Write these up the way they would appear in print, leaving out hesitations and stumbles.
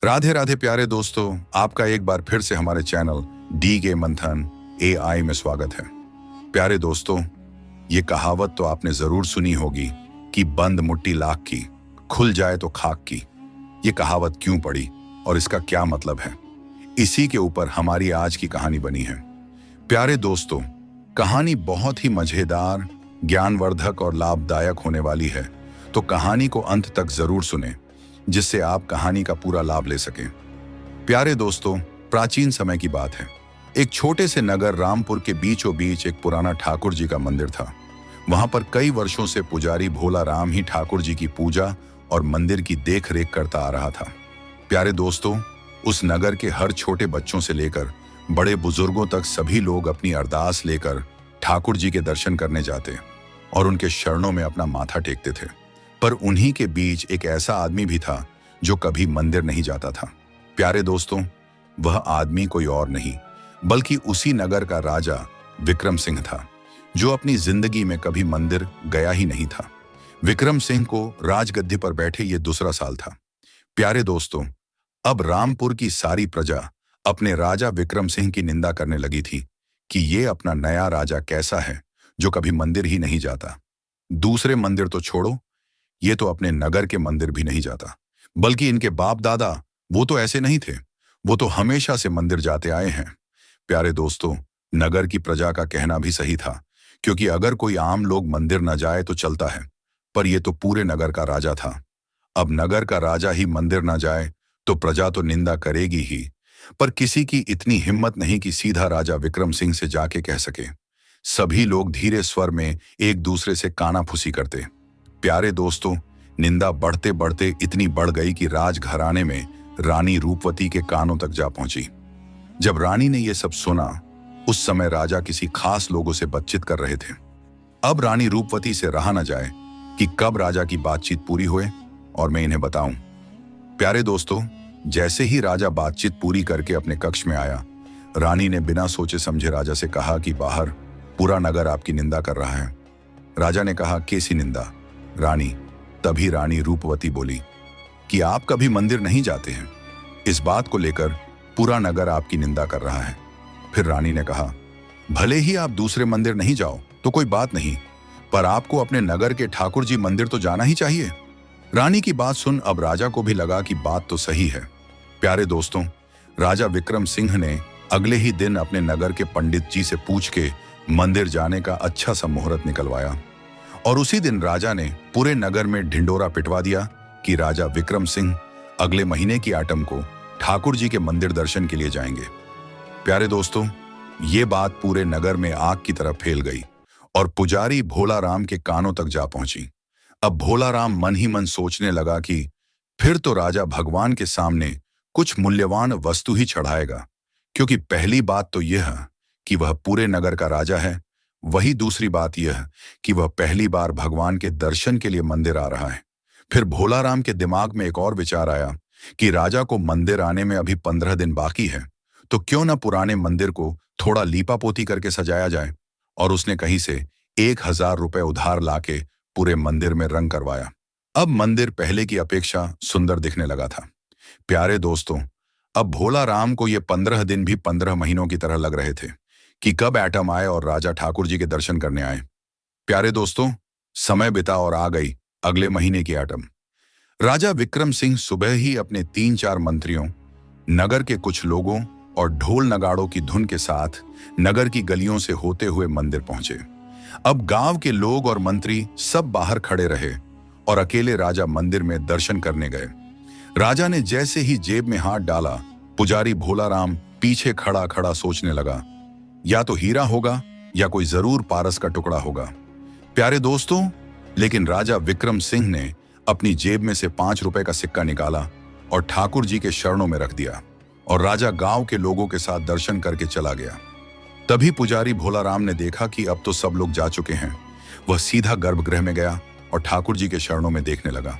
राधे राधे प्यारे दोस्तों, आपका एक बार फिर से हमारे चैनल डी के मंथन एआई में स्वागत है। प्यारे दोस्तों, ये कहावत तो आपने जरूर सुनी होगी कि बंद मुट्ठी लाख की, खुल जाए तो खाक की। ये कहावत क्यों पड़ी और इसका क्या मतलब है, इसी के ऊपर हमारी आज की कहानी बनी है। प्यारे दोस्तों, कहानी बहुत ही मजेदार, ज्ञानवर्धक और लाभदायक होने वाली है, तो कहानी को अंत तक जरूर सुने जिससे आप कहानी का पूरा लाभ ले सकें। प्यारे दोस्तों, प्राचीन समय की बात है। एक छोटे से नगर रामपुर के बीचों बीच एक पुराना ठाकुर जी का मंदिर था। वहां पर कई वर्षों से पुजारी भोला राम ही ठाकुर जी की पूजा और मंदिर की देख रेख करता आ रहा था। प्यारे दोस्तों, उस नगर के हर छोटे बच्चों से लेकर बड़े बुजुर्गों तक सभी लोग अपनी अरदास लेकर ठाकुर जी के दर्शन करने जाते और उनके शरणों में अपना माथा टेकते थे। पर उन्हीं के बीच एक ऐसा आदमी भी था जो कभी मंदिर नहीं जाता था। प्यारे दोस्तों, वह आदमी कोई और नहीं बल्कि उसी नगर का राजा विक्रम सिंह था, जो अपनी जिंदगी में कभी मंदिर गया ही नहीं था। विक्रम सिंह को राजगद्दी पर बैठे ये दूसरा साल था। प्यारे दोस्तों, अब रामपुर की सारी प्रजा अपने राजा विक्रम सिंह की निंदा करने लगी थी कि ये अपना नया राजा कैसा है जो कभी मंदिर ही नहीं जाता। दूसरे मंदिर तो छोड़ो, ये तो अपने नगर के मंदिर भी नहीं जाता, बल्कि इनके बाप दादा वो तो ऐसे नहीं थे, वो तो हमेशा से मंदिर जाते आए हैं। प्यारे दोस्तों, नगर की प्रजा का कहना भी सही था, क्योंकि अगर कोई आम लोग मंदिर न जाए तो चलता है, पर यह तो पूरे नगर का राजा था। अब नगर का राजा ही मंदिर न जाए तो प्रजा तो निंदा करेगी ही, पर किसी की इतनी हिम्मत नहीं कि सीधा राजा विक्रम सिंह से जाके कह सके। सभी लोग धीरे स्वर में एक दूसरे से कानाफूसी करते। प्यारे दोस्तों, निंदा बढ़ते बढ़ते इतनी बढ़ गई कि राजघराने में रानी रूपवती के कानों तक जा पहुंची। जब रानी ने यह सब सुना, उस समय राजा किसी खास लोगों से बातचीत कर रहे थे। अब रानी रूपवती से रहा न जाए कि कब राजा की बातचीत पूरी हुए और मैं इन्हें बताऊं। प्यारे दोस्तों, जैसे ही राजा बातचीत पूरी करके अपने कक्ष में आया, रानी ने बिना सोचे समझे राजा से कहा कि बाहर पूरा नगर आपकी निंदा कर रहा है। राजा ने कहा, कैसी निंदा रानी? तभी रानी रूपवती बोली कि आप कभी मंदिर नहीं जाते हैं, इस बात को लेकर पूरा नगर आपकी निंदा कर रहा है। फिर रानी ने कहा, भले ही आप दूसरे मंदिर नहीं जाओ तो कोई बात नहीं, पर आपको अपने नगर के ठाकुर जी मंदिर तो जाना ही चाहिए। रानी की बात सुन अब राजा को भी लगा कि बात तो सही है। प्यारे दोस्तों, राजा विक्रम सिंह ने अगले ही दिन अपने नगर के पंडित जी से पूछ के मंदिर जाने का अच्छा सा मुहूर्त निकलवाया और उसी दिन राजा ने पूरे नगर में ढिंडोरा पिटवा दिया कि राजा विक्रम सिंह अगले महीने की आठम को ठाकुर जी के मंदिर दर्शन के लिए जाएंगे। प्यारे दोस्तों, ये बात पूरे नगर में आग की तरह फैल गई और पुजारी भोला राम के कानों तक जा पहुंची। अब भोला राम मन ही मन सोचने लगा कि फिर तो राजा भगवान के सामने कुछ मूल्यवान वस्तु ही चढ़ाएगा, क्योंकि पहली बात तो यह कि वह पूरे नगर का राजा है, वही दूसरी बात यह कि वह पहली बार भगवान के दर्शन के लिए मंदिर आ रहा है। फिर भोला राम के दिमाग में एक और विचार आया कि राजा को मंदिर आने में अभी 15 दिन बाकी है, तो क्यों न पुराने मंदिर को थोड़ा लीपापोती करके सजाया जाए। और उसने कहीं से 1000 रुपए उधार लाके पूरे मंदिर में रंग करवाया। अब मंदिर पहले की अपेक्षा सुंदर दिखने लगा था। प्यारे दोस्तों, अब भोला राम को ये 15 दिन भी 15 महीनों की तरह लग रहे थे कि कब एटम आए और राजा ठाकुर जी के दर्शन करने आए। प्यारे दोस्तों, समय बिता और आ गई अगले महीने की एटम। राजा विक्रम सिंह सुबह ही अपने 3-4 मंत्रियों, नगर के कुछ लोगों और ढोल नगाड़ों की धुन के साथ नगर की गलियों से होते हुए मंदिर पहुंचे। अब गांव के लोग और मंत्री सब बाहर खड़े रहे और अकेले राजा मंदिर में दर्शन करने गए। राजा ने जैसे ही जेब में हाथ डाला, पुजारी भोला राम पीछे खड़ा खड़ा सोचने लगा, या तो हीरा होगा या कोई जरूर पारस का टुकड़ा होगा। प्यारे दोस्तों, लेकिन राजा विक्रम सिंह ने अपनी जेब में से 5 रुपए का सिक्का निकाला और ठाकुर जी के शरणों में रख दिया और राजा गांव के लोगों के साथ दर्शन करके चला गया। तभी पुजारी भोला राम ने देखा कि अब तो सब लोग जा चुके हैं। वह सीधा गर्भगृह में गया और ठाकुर जी के शरणों में देखने लगा।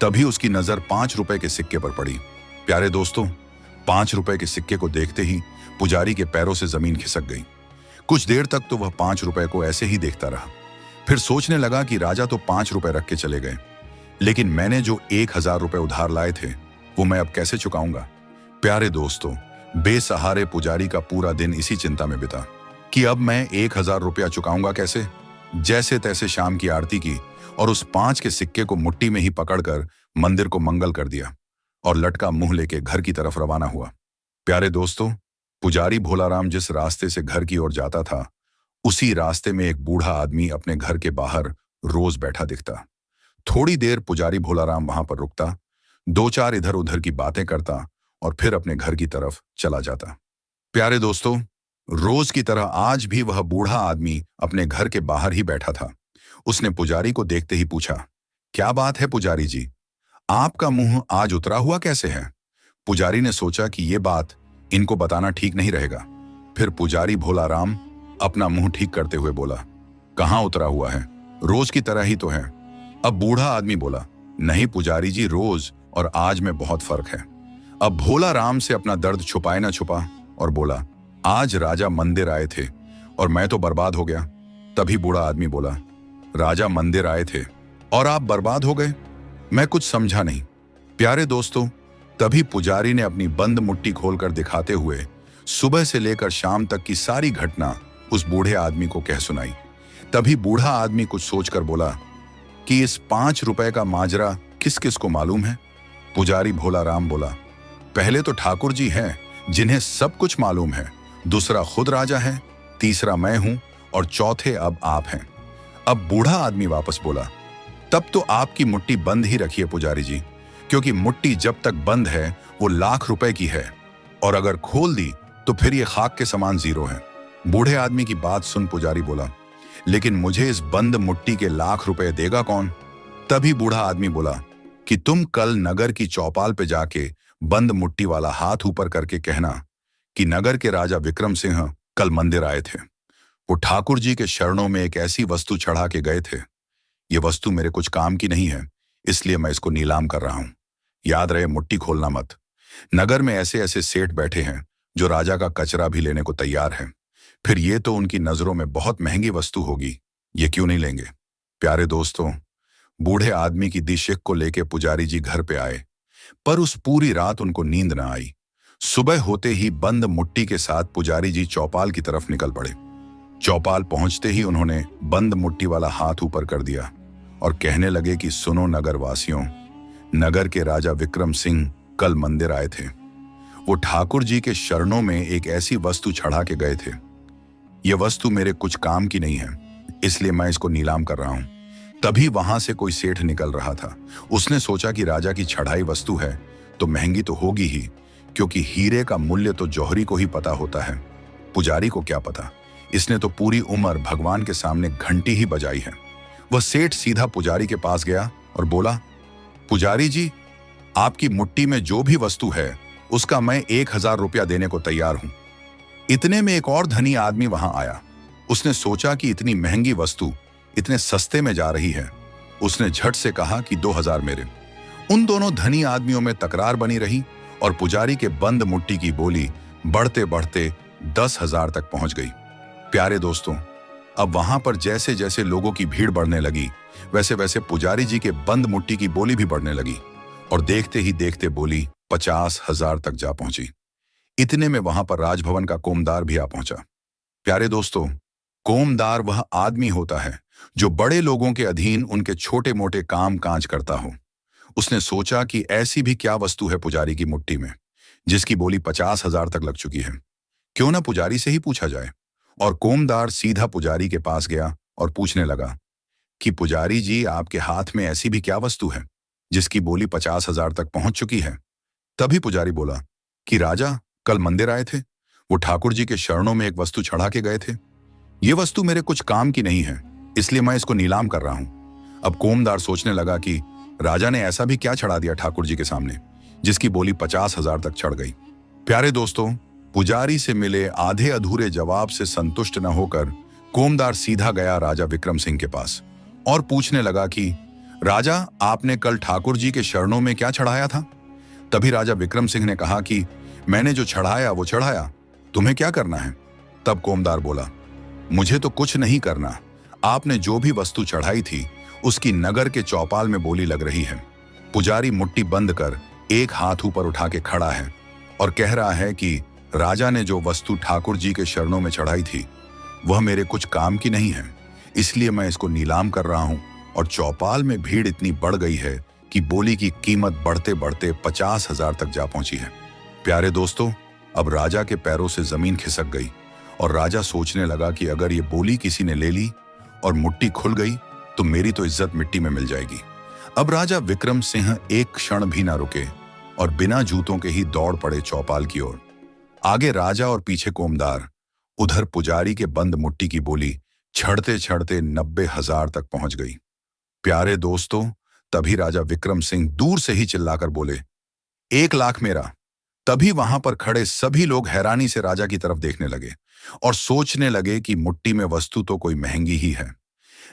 तभी उसकी नजर 5 रुपए के सिक्के पर पड़ी। प्यारे दोस्तों, 5 रुपए के सिक्के को देखते ही पुजारी के पैरों से जमीन खिसक गई। कुछ देर तक तो वह 5 रुपए को ऐसे ही देखता रहा। फिर सोचने लगा कि राजा तो 5 रुपए रख के चले गए, लेकिन मैंने जो 1000 रुपए उधार लाए थे वो मैं अब कैसे चुकाऊंगा? प्यारे दोस्तों, बेसहारे पुजारी का पूरा दिन इसी चिंता में बिता कि अब मैं 1,000 रुपया चुकाऊंगा कैसे। जैसे तैसे शाम की आरती की और उस 5 के सिक्के को मुट्ठी में ही पकड़कर मंदिर को मंगल कर दिया और लटका मुंह लेके घर की तरफ रवाना हुआ। प्यारे दोस्तों, पुजारी भोलाराम जिस रास्ते से घर की ओर जाता था, उसी रास्ते में एक बूढ़ा आदमी अपने घर के बाहर रोज बैठा दिखता। थोड़ी देर पुजारी भोलाराम वहां पर रुकता, 2-4 इधर उधर की बातें करता और फिर अपने घर की तरफ चला जाता। प्यारे दोस्तों, रोज की तरह आज भी वह बूढ़ा आदमी अपने घर के बाहर ही बैठा था। उसने पुजारी को देखते ही पूछा, क्या बात है पुजारी जी, आपका मुंह आज उतरा हुआ कैसे है? पुजारी ने सोचा कि यह बात इनको बताना ठीक नहीं रहेगा। फिर पुजारी भोलाराम अपना मुंह ठीक करते हुए बोला, कहां उतरा हुआ है, रोज की तरह ही तो है। अब बूढ़ा आदमी बोला, नहीं पुजारी जी, रोज और आज में बहुत फर्क है। अब भोलाराम से अपना दर्द छुपाए ना छुपा और बोला, आज राजा मंदिर आए थे और मैं तो बर्बाद हो गया। तभी बूढ़ा आदमी बोला, राजा मंदिर आए थे और आप बर्बाद हो गए? मैं कुछ समझा नहीं। प्यारे दोस्तों, तभी पुजारी ने अपनी बंद मुट्ठी खोलकर दिखाते हुए सुबह से लेकर शाम तक की सारी घटना उस बूढ़े आदमी को कह सुनाई। तभी बूढ़ा आदमी कुछ सोचकर बोला कि इस 5 रुपए का माजरा किस किस को मालूम है? पुजारी भोलाराम बोला, पहले तो ठाकुर जी हैं जिन्हें सब कुछ मालूम है, दूसरा खुद राजा है, तीसरा मैं हूं और चौथे अब आप हैं। अब बूढ़ा आदमी वापस बोला, तब तो आपकी मुट्ठी बंद ही रखिए पुजारी जी, क्योंकि मुट्ठी जब तक बंद है वो लाख रुपए की है और अगर खोल दी तो फिर ये खाक के समान जीरो है। बूढ़े आदमी की बात सुन पुजारी बोला, लेकिन मुझे इस बंद मुट्ठी के लाख रुपए देगा कौन? तभी बूढ़ा आदमी बोला कि तुम कल नगर की चौपाल पे जाके बंद मुट्ठी वाला हाथ ऊपर करके कहना कि नगर के राजा विक्रम सिंह कल मंदिर आए थे। वो ठाकुर जी के शरणों में एक ऐसी वस्तु चढ़ा के गए थे। ये वस्तु मेरे कुछ काम की नहीं है, इसलिए मैं इसको नीलाम कर रहा हूं। याद रहे, मुट्ठी खोलना मत। नगर में ऐसे ऐसे सेठ बैठे हैं जो राजा का कचरा भी लेने को तैयार हैं। फिर ये तो उनकी नजरों में बहुत महंगी वस्तु होगी, ये क्यों नहीं लेंगे? प्यारे दोस्तों, बूढ़े आदमी की दी शिक को लेके पुजारी जी घर पे आए, पर उस पूरी रात उनको नींद न आई। सुबह होते ही बंद मुट्ठी के साथ पुजारी जी चौपाल की तरफ निकल पड़े। चौपाल पहुंचते ही उन्होंने बंद मुट्ठी वाला हाथ ऊपर कर दिया और कहने लगे कि सुनो नगर वासियों, नगर के राजा विक्रम सिंह कल मंदिर आए थे। वो ठाकुर जी के शरणों में एक ऐसी वस्तु चढ़ा के गए थे। यह वस्तु मेरे कुछ काम की नहीं है, इसलिए मैं इसको नीलाम कर रहा हूं। तभी वहां से कोई सेठ निकल रहा था। उसने सोचा कि राजा की चढ़ाई वस्तु है तो महंगी तो होगी ही, क्योंकि हीरे का मूल्य तो जौहरी को ही पता होता है, पुजारी को क्या पता। इसने तो पूरी उम्र भगवान के सामने घंटी ही बजाई है। वह सेठ सीधा पुजारी के पास गया और बोला, पुजारी जी, आपकी मुट्ठी में जो भी वस्तु है उसका मैं 1,000 रुपया देने को तैयार हूं। इतने में एक और धनी आदमी वहां आया। उसने सोचा कि इतनी महंगी वस्तु इतने सस्ते में जा रही है। उसने झट से कहा कि 2,000 मेरे। उन दोनों धनी आदमियों में तकरार बनी रही और पुजारी के बंद मुट्ठी की बोली बढ़ते बढ़ते 10,000 तक पहुंच गई। प्यारे दोस्तों, अब वहां पर जैसे जैसे लोगों की भीड़ बढ़ने लगी, वैसे वैसे पुजारी जी के बंद मुट्ठी की बोली भी बढ़ने लगी और देखते ही देखते बोली 50,000 तक जा पहुंची। इतने में वहां पर राजभवन का कोमदार भी आ पहुंचा। प्यारे दोस्तों, कोमदार वह आदमी होता है जो बड़े लोगों के अधीन उनके छोटे मोटे काम काज करता हो। उसने सोचा कि ऐसी भी क्या वस्तु है पुजारी की मुट्ठी में जिसकी बोली 50,000 तक लग चुकी है। क्यों ना पुजारी से ही पूछा जाए। और कोमदार सीधा पुजारी के पास गया और पूछने लगा कि पुजारी जी, आपके हाथ में ऐसी भी क्या वस्तु है जिसकी बोली 50,000 तक पहुंच चुकी है? तभी पुजारी बोला कि राजा कल मंदिर आए थे, वो ठाकुर जी के शरणों में एक वस्तु चढ़ा के गए थे। ये वस्तु मेरे कुछ काम की नहीं है, इसलिए मैं इसको नीलाम कर रहा हूं। अब कोमदार सोचने लगा कि राजा ने ऐसा भी क्या चढ़ा दिया ठाकुर जी के सामने जिसकी बोली 50,000 तक चढ़ गई। प्यारे दोस्तों, पुजारी से मिले आधे अधूरे जवाब से संतुष्ट न होकर कोमदार सीधा गया राजा विक्रम सिंह के पास और पूछने लगा कि राजा, आपने कल ठाकुर जी के शरणों में क्या चढ़ाया था? तभी राजा विक्रम सिंह ने कहा कि मैंने जो चढ़ाया वो चढ़ाया, तुम्हें क्या करना है? तब कोमदार बोला, मुझे तो कुछ नहीं करना, आपने जो भी वस्तु चढ़ाई थी उसकी नगर के चौपाल में बोली लग रही है। पुजारी मुट्ठी बंद कर एक हाथ ऊपर उठा के खड़ा है और कह रहा है कि राजा ने जो वस्तु ठाकुर जी के चरणों में चढ़ाई थी वह मेरे कुछ काम की नहीं है, इसलिए मैं इसको नीलाम कर रहा हूं। और चौपाल में भीड़ इतनी बढ़ गई है कि बोली की कीमत बढ़ते बढ़ते 50,000 तक जा पहुंची है। प्यारे दोस्तों, अब राजा के पैरों से जमीन खिसक गई और राजा सोचने लगा कि अगर ये बोली किसी ने ले ली और मुट्ठी खुल गई तो मेरी तो इज्जत मिट्टी में मिल जाएगी। अब राजा विक्रम सिंह एक क्षण भी ना रुके और बिना जूतों के ही दौड़ पड़े चौपाल की ओर। आगे राजा और पीछे कोमदार। उधर पुजारी के बंद मुट्ठी की बोली छड़ते छड़ते 90,000 तक पहुंच गई। प्यारे दोस्तों, तभी राजा विक्रम सिंह दूर से ही चिल्लाकर बोले, 1,00,000 मेरा। तभी वहां पर खड़े सभी लोग हैरानी से राजा की तरफ देखने लगे और सोचने लगे कि मुट्ठी में वस्तु तो कोई महंगी ही है,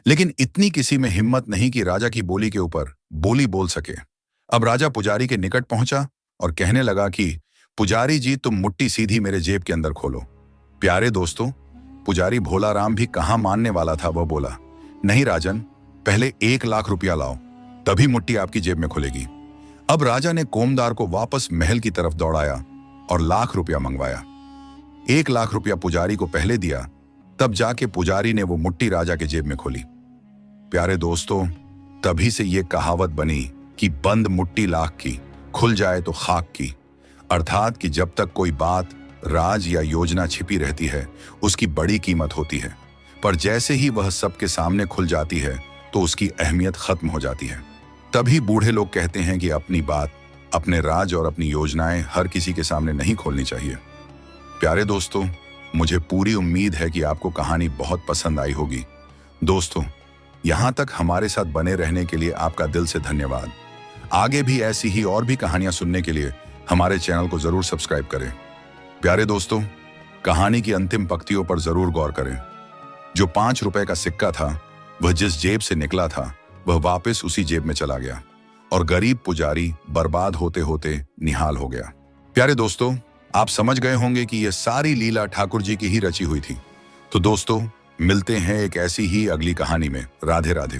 लेकिन इतनी किसी में हिम्मत नहीं कि राजा की बोली के ऊपर बोली बोल सके। अब राजा पुजारी के निकट पहुंचा और कहने लगा कि पुजारी जी, तुम मुट्ठी सीधी मेरे जेब के अंदर खोलो। प्यारे दोस्तों, पुजारी भोला राम भी कहां मानने वाला था। वह बोला, नहीं राजन, पहले 1,00,000 रुपया लाओ, तभी मुट्ठी आपकी जेब में खुलेगी। अब राजा ने कोमदार को वापस महल की तरफ दौड़ाया और 1,00,000 रुपया मंगवाया। 1,00,000 रुपया पुजारी को पहले दिया, तब जाके पुजारी ने वो मुट्ठी राजा के जेब में खोली। प्यारे दोस्तों, तभी से ये कहावत बनी कि बंद मुट्ठी लाख की, खुल जाए तो खाक की। अर्थात कि जब तक कोई बात, राज या योजना छिपी रहती है उसकी बड़ी कीमत होती है, पर जैसे ही वह सबके सामने खुल जाती है तो उसकी अहमियत खत्म हो जाती है। तभी बूढ़े लोग कहते हैं कि अपनी बात, अपने राज और अपनी योजनाएं हर किसी के सामने नहीं खोलनी चाहिए। प्यारे दोस्तों, मुझे पूरी उम्मीद है कि आपको कहानी बहुत पसंद आई होगी। दोस्तों, यहां तक हमारे साथ बने रहने के लिए आपका दिल से धन्यवाद। आगे भी ऐसी ही और भी कहानियां सुनने के लिए हमारे चैनल को जरूर सब्सक्राइब करें। प्यारे दोस्तों, कहानी की अंतिम पंक्तियों पर जरूर गौर करें। जो 5 रुपए का सिक्का था वह जिस जेब से निकला था वह वापस उसी जेब में चला गया और गरीब पुजारी बर्बाद होते होते निहाल हो गया। प्यारे दोस्तों, आप समझ गए होंगे कि यह सारी लीला ठाकुर जी की ही रची हुई थी। तो दोस्तों, मिलते हैं एक ऐसी ही अगली कहानी में। राधे राधे।